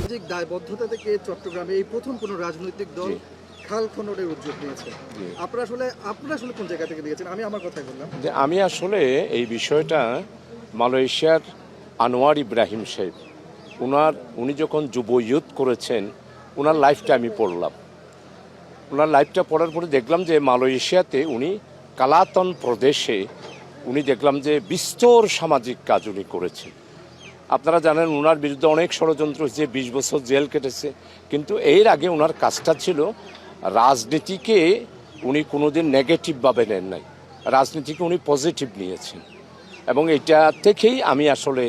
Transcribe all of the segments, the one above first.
সামাজিক দায়বদ্ধতা থেকে চট্টগ্রামে এই প্রথম কোনো রাজনৈতিক দল খাল খননের উদ্যোগ নিয়েছে। আপনারা আসলে কোন জায়গা থেকে নিয়েছেন? আমি আমার কথাই বললাম যে আমি আসলে এই বিষয়টা মালয়েশিয়ার আনোয়ার ইব্রাহিম সাহেব উনি যখন যুব ইয়ুথ করেছেন ওনার লাইফটা আমি পড়লাম। ওনার লাইফটা পড়ার পরে দেখলাম যে মালয়েশিয়াতে উনি কালাতন প্রদেশে উনি দেখলাম যে বিস্তর সামাজিক কাজ উনি করেছেন। আপনারা জানেন ওনার বিরুদ্ধে অনেক ষড়যন্ত্র হয়েছে, 20 বছর জেল কেটেছে, কিন্তু এর আগে ওনার কাজটা ছিল রাজনীতিকে উনি কোনোদিন নেগেটিভভাবে নেন নাই, রাজনীতিকে উনি পজিটিভ নিয়েছেন এবং এটা থেকেই আমি আসলে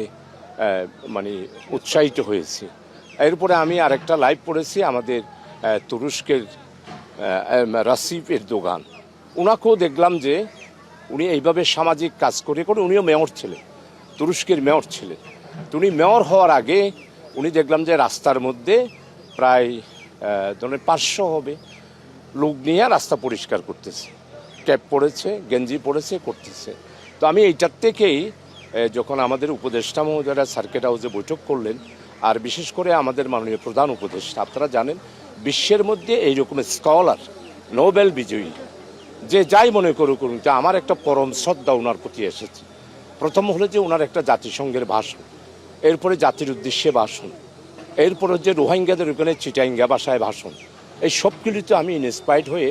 মানে উৎসাহিত হয়েছি। এরপরে আমি আরেকটা লাইভ পড়েছি আমাদের তুরস্কের রাসিফ এরদোগান, ওনাকেও দেখলাম যে উনি এইভাবে সামাজিক কাজ করে উনিও মেয়র ছিলেন, তুরস্কের মেয়র ছিলেন। তো উনি মেয়র হওয়ার আগে উনি দেখলাম যে রাস্তার মধ্যে প্রায় ধরেন 500 হবে লোক নিয়ে রাস্তা পরিষ্কার করতেছে, ক্যাপ পরেছে, গেঞ্জি পরেছে, করতেছে। তো আমি এইটার থেকেই যখন আমাদের উপদেষ্টা মহোদয়রা সার্কিট হাউসে বৈঠক করলেন, আর বিশেষ করে আমাদের মাননীয় প্রধান উপদেষ্টা, আপনারা জানেন বিশ্বের মধ্যে এইরকম স্কলার নোবেল বিজয়ী যে যাই মনে করুক যে আমার একটা পরম শ্রদ্ধা ওনার প্রতি এসেছে। প্রথম হলো যে ওনার একটা জাতিসংঘের ভাষণ, এরপরে জাতির উদ্দেশ্যে ভাষণ, এরপরে যে রোহিঙ্গাদের ওখানে চিটাইঙ্গা ভাষায় ভাষণ, এই সবগুলিতে আমি ইন্সপায়ার্ড হয়ে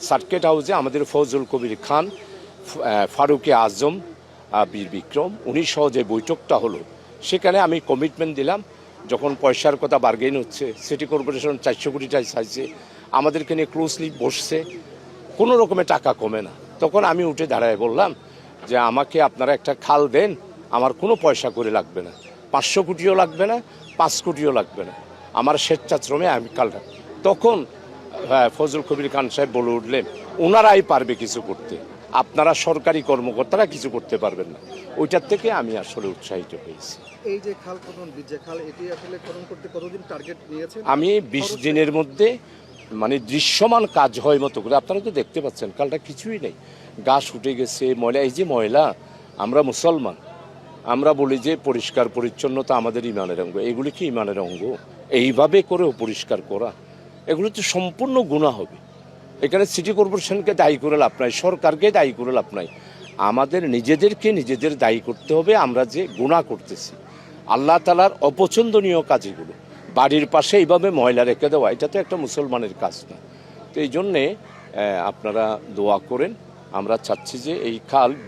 সার্কিট হাউসে আমাদের ফজল কবির খান, ফারুকে আজম, বীর বিক্রম উনি সহ যে বৈঠকটা হলো সেখানে আমি কমিটমেন্ট দিলাম। যখন পয়সার কথা বার্গেন হচ্ছে, সিটি কর্পোরেশন 400 কোটি টাকা চাইছে, আমাদেরকে নিয়ে ক্লোজলি বসছে, কোনো রকমের টাকা কমে না। তখন আমি উঠে দাঁড়ায় বললাম যে আমাকে আপনারা একটা খাল দেন, আমার কোনো পয়সা করে লাগবে না, 500 কোটিও লাগবে না, 5 কোটিও লাগবে না, আমার স্বেচ্ছাশ্রমে আমি খালটা। তখন ফজল কবির খান সাহেব বলে উঠলেন ওনারাই পারবে কিছু করতে, আপনারা সরকারি কর্মকর্তারা কিছু করতে পারবেন না। ওইটার থেকে আমি আসলে উৎসাহিত হয়েছি। এই যে খাল খনন, বিজে খাল, এটি আসলে খনন করতে কতদিন টার্গেট নিয়েছেন? আমি 20 দিনের মধ্যে মানে দৃশ্যমান কাজ হয় মতো করে, আপনারা তো দেখতে পাচ্ছেন খালটা কিছুই নেই, ঘাস উঠে গেছে, ময়লা। এই যে ময়লা, আমরা মুসলমান, আমরা বলি যে পরিষ্কার পরিচ্ছন্নতা আমাদের ইমানের অঙ্গ, এগুলি কি ইমানের অঙ্গ? এইভাবে করেও পরিষ্কার করা, এগুলো তো সম্পূর্ণ গুনাহ হবে। এখানে সিটি কর্পোরেশনকে দায়ী করে লাভ নাই, সরকারকে দায়ী করে লাভ নাই, আমাদের নিজেদের দায়ী করতে হবে। আমরা যে গুনাহ করতেছি, আল্লাহ তাআলার অপছন্দনীয় কাজ এগুলো, বাড়ির পাশে এইভাবে ময়লা রেখে দেওয়া, এটা তো একটা মুসলমানের কাজ না। তো এই জন্যে আপনারা দোয়া করেন। আমরা চাচ্ছি যে এই খাল